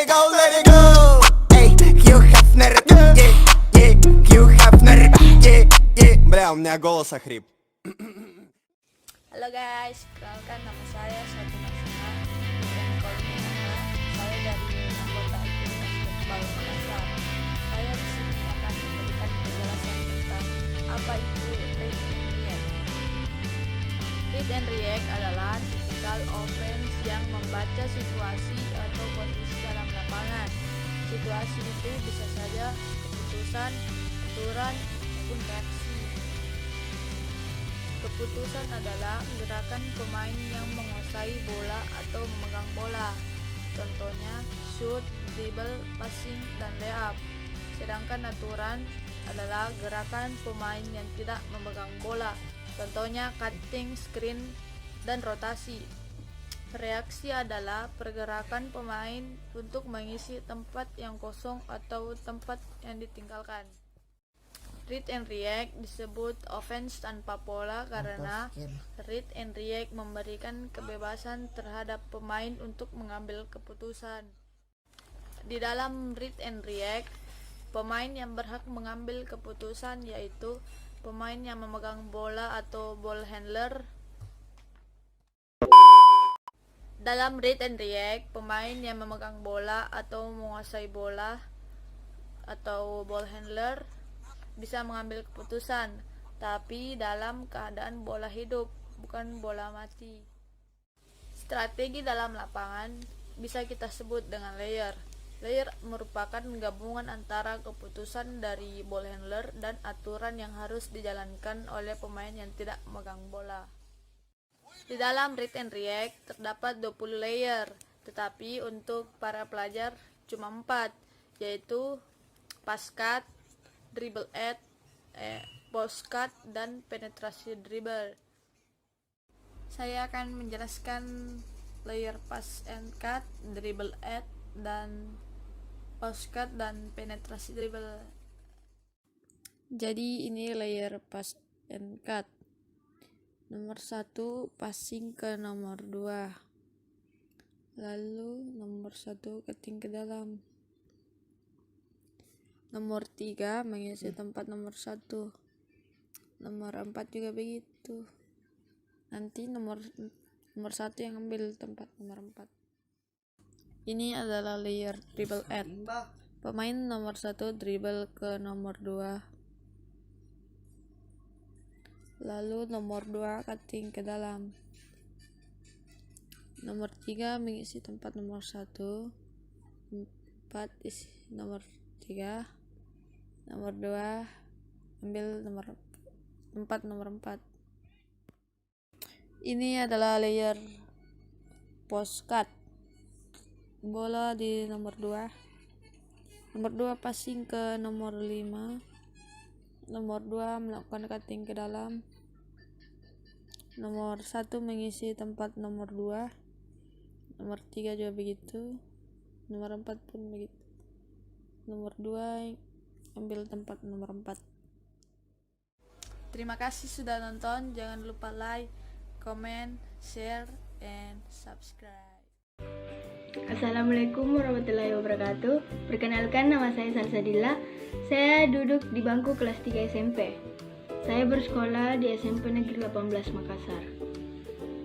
let it go. Эй, Хью Хафнер, Хью Хафнер, Бля, у меня голос охрип. Halo guys, perkenalkan nama saya Satu Nasima dan Kolmina. Saya dari anggota aktivitas Baseball Makassar. Saya di sini akan memberikan penjelasan tentang apa itu read and react. Read and react adalah tipikal offense yang membaca situasi atau kondisi dalam lapangan. Situasi itu bisa saja keputusan, aturan, maupun reaksi. Keputusan adalah gerakan pemain yang menguasai bola atau memegang bola. Contohnya shoot, dribble, passing, dan layup. Sedangkan aturan adalah gerakan pemain yang tidak memegang bola. Contohnya cutting, screen, dan rotasi. Reaksi adalah pergerakan pemain untuk mengisi tempat yang kosong atau tempat yang ditinggalkan. Read and react disebut offense tanpa pola karena read and react memberikan kebebasan terhadap pemain untuk mengambil keputusan. Di dalam read and react, pemain yang berhak mengambil keputusan yaitu pemain yang memegang bola atau ball handler. Dalam read and react, pemain yang memegang bola atau menguasai bola atau ball handler bisa mengambil keputusan, tapi dalam keadaan bola hidup, bukan bola mati. Strategi dalam lapangan bisa kita sebut dengan layer. Layer merupakan gabungan antara keputusan dari ball handler dan aturan yang harus dijalankan oleh pemain yang tidak memegang bola. Di dalam read and react terdapat 20 layer, tetapi untuk para pelajar cuma 4, yaitu pass cut, dribble at, post cut, dan penetrasi dribble. Saya akan menjelaskan layer pass and cut, dribble at, dan post cut dan penetrasi dribble. Jadi ini layer pass and cut. Nomor 1 passing ke nomor 2. Lalu nomor 1 cutting ke dalam. Nomor 3 mengisi tempat nomor 1. Nomor 4 juga begitu. Nanti nomor 1 yang ambil tempat nomor 4. Ini adalah layer dribble at. Pemain nomor 1 dribble ke nomor 2. Lalu nomor 2 cutting ke dalam. Nomor 3 mengisi tempat nomor 1. 4 isi nomor 3. Nomor 2 ambil nomor 4. Ini adalah layer post cut. Bola di nomor 2. Nomor 2 passing ke nomor 5. Nomor 2 melakukan cutting ke dalam. Nomor 1 mengisi tempat nomor 2. Nomor 3 juga begitu. Nomor 4 pun begitu. Nomor 2 ambil tempat nomor 4. Terima kasih sudah nonton. Jangan lupa like, comment, share, and subscribe. Assalamualaikum warahmatullahi wabarakatuh. Perkenalkan, nama saya Salsadilla. Saya duduk di bangku kelas 3 SMP. Saya bersekolah di SMP Negeri 18 Makassar.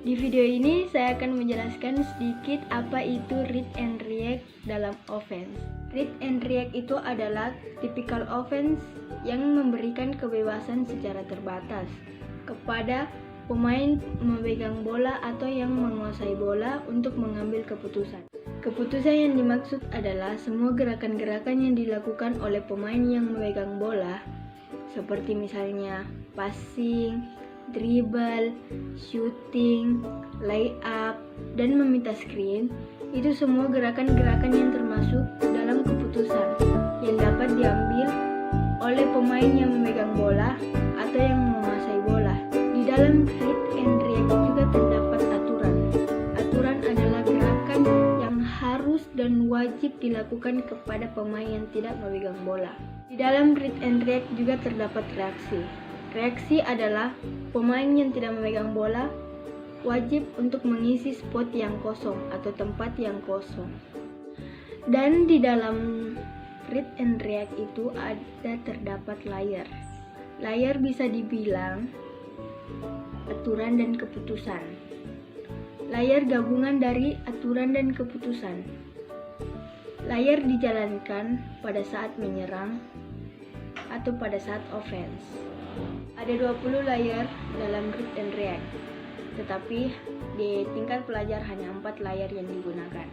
Di video ini saya akan menjelaskan sedikit apa itu read and react dalam offense. Read and react itu adalah tipikal offense yang memberikan kebebasan secara terbatas kepada pemain memegang bola atau yang menguasai bola untuk mengambil keputusan. Keputusan yang dimaksud adalah semua gerakan-gerakan yang dilakukan oleh pemain yang memegang bola, seperti misalnya passing, dribble, shooting, layup, dan meminta screen. Itu semua gerakan-gerakan yang termasuk dalam keputusan yang dapat diambil oleh pemain yang memegang bola atau yang menguasai bola. Di dalam read and react juga terdapat aturan. Aturan adalah gerakan yang harus dan wajib dilakukan kepada pemain yang tidak memegang bola. Di dalam read and react juga terdapat reaksi. Reaksi adalah pemain yang tidak memegang bola wajib untuk mengisi spot yang kosong atau tempat yang kosong. Dan di dalam read and react itu terdapat layer. Layer bisa dibilang aturan dan keputusan. Layer gabungan dari aturan dan keputusan. Layer dijalankan pada saat menyerang atau pada saat offense. Ada 20 layer dalam read and react, tetapi di tingkat pelajar hanya 4 layer yang digunakan.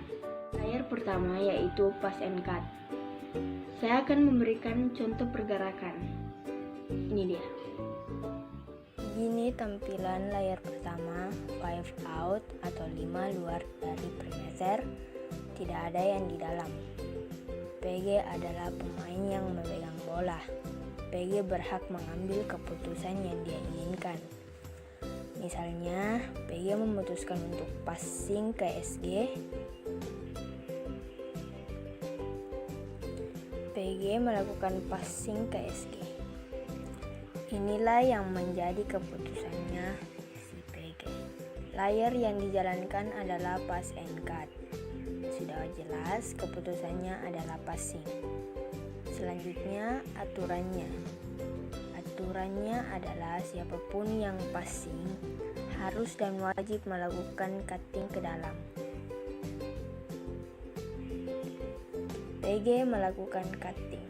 Layer pertama yaitu pass and cut. Saya akan memberikan contoh pergerakan. Ini dia. Begini tampilan layar pertama, 5 out atau 5 luar dari perimeter, tidak ada yang di dalam. PG adalah pemain yang memegang bola. PG berhak mengambil keputusan yang dia inginkan. Misalnya, PG memutuskan untuk passing ke SG. PG melakukan passing ke SG. Inilah yang menjadi keputusannya si PG. Layar yang dijalankan adalah pass and cut. Sudah jelas keputusannya adalah passing. Selanjutnya aturannya. Aturannya adalah siapapun yang passing harus dan wajib melakukan cutting ke dalam. PG melakukan cutting.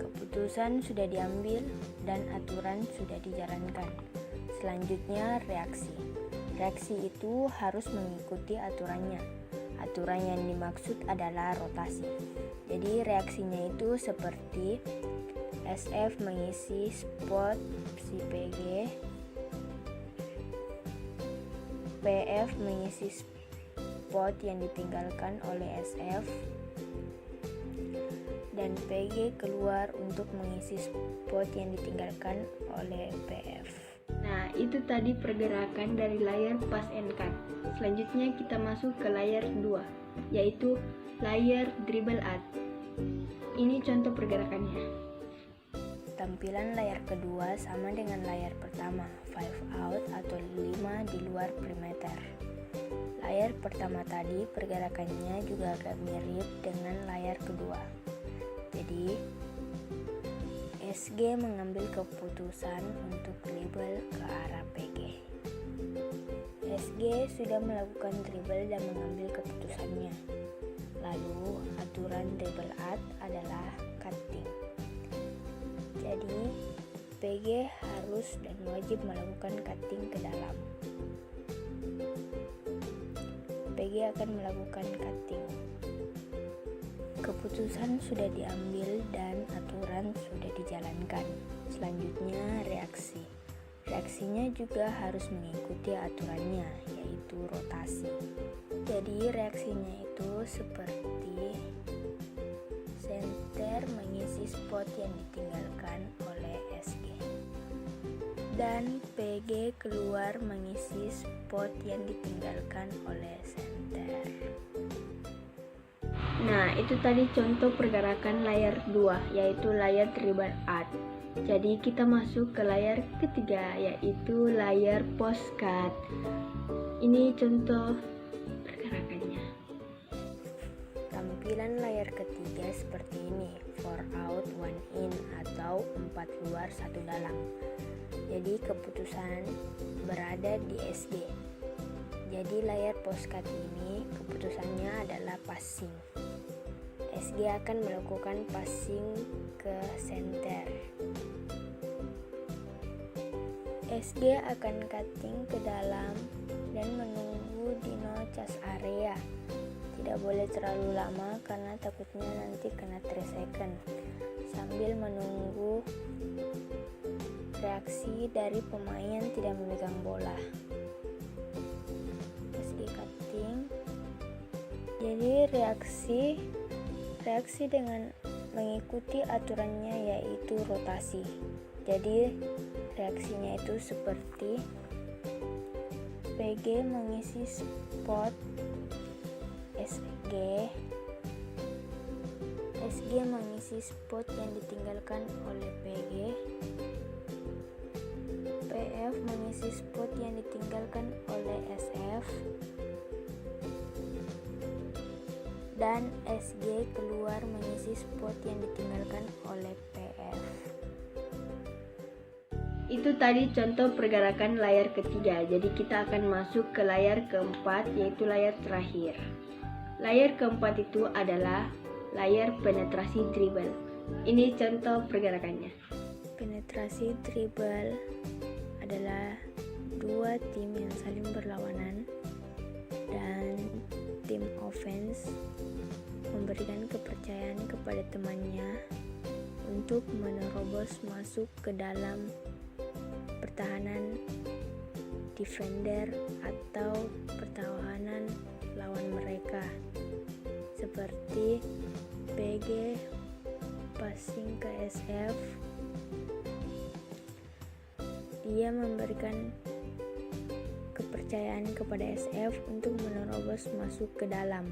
Keputusan sudah diambil dan aturan sudah dijalankan. Selanjutnya reaksi. Reaksi itu harus mengikuti aturannya. Aturan yang dimaksud adalah rotasi. Jadi reaksinya itu seperti SF mengisi spot si PG, PF mengisi spot yang ditinggalkan oleh SF, dan PG keluar untuk mengisi spot yang ditinggalkan oleh PF. Nah, itu tadi pergerakan dari layar pass and cut. Selanjutnya kita masuk ke layar 2, yaitu layar dribble out. Ini contoh pergerakannya. Tampilan layar kedua sama dengan layar pertama, 5 out atau 5 di luar perimeter. Layar pertama tadi pergerakannya juga agak mirip dengan layar kedua. Jadi, SG mengambil keputusan untuk dribble ke arah PG. SG sudah melakukan dribble dan mengambil keputusannya. Lalu, aturan dribble out adalah cutting. Jadi, PG harus dan wajib melakukan cutting ke dalam. PG akan melakukan cutting. Keputusan sudah diambil dan aturan sudah dijalankan. Selanjutnya reaksi. Reaksinya juga harus mengikuti aturannya, yaitu rotasi. Jadi reaksinya itu seperti center mengisi spot yang ditinggalkan oleh SG. Dan PG keluar mengisi spot yang ditinggalkan oleh center. Nah, itu tadi contoh pergerakan layar 2, yaitu layar dribble out. Jadi kita masuk ke layar ketiga, yaitu layar post cut. Ini contoh pergerakannya. Tampilan layar ketiga seperti ini, 4 out, 1 in atau 4 luar, 1 dalam. Jadi keputusan berada di SG. Jadi layar post cut ini keputusannya adalah passing. SG akan melakukan passing ke center. SG akan cutting ke dalam dan menunggu di no charge area. Tidak boleh terlalu lama karena takutnya nanti kena 3 second. Sambil menunggu reaksi dari pemain yang tidak memegang bola. SG cutting. Jadi reaksi dengan mengikuti aturannya yaitu rotasi. Jadi reaksinya itu seperti PG mengisi spot SG mengisi spot yang ditinggalkan oleh PG, PF mengisi spot yang ditinggalkan oleh SF, dan SG keluar mengisi spot yang ditinggalkan oleh PF. Itu tadi contoh pergerakan layar ketiga. Jadi kita akan masuk ke layar keempat, yaitu layar terakhir. Layar keempat itu adalah layar penetrasi dribble. Ini contoh pergerakannya. Penetrasi dribble adalah dua tim yang saling berlawanan dan tim offense memberikan kepercayaan kepada temannya untuk menerobos masuk ke dalam pertahanan defender atau pertahanan lawan mereka, seperti PG passing ke SF. Dia memberikan kepercayaan kepada SF untuk menerobos masuk ke dalam.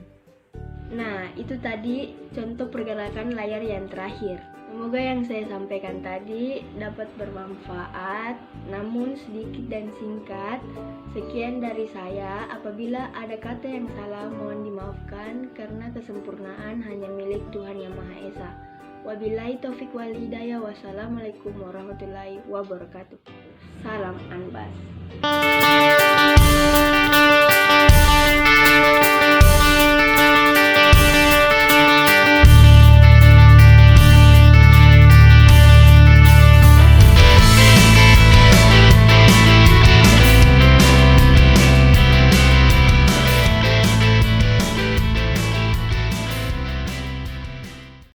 Nah, itu tadi contoh pergerakan layar yang terakhir. Semoga yang saya sampaikan tadi dapat bermanfaat, namun sedikit dan singkat. Sekian dari saya. Apabila ada kata yang salah, mohon dimaafkan karena kesempurnaan hanya milik Tuhan Yang Maha Esa. Wabillahi taufik wal hidayah. Wassalamualaikum warahmatullahi wabarakatuh. Salam Anbas.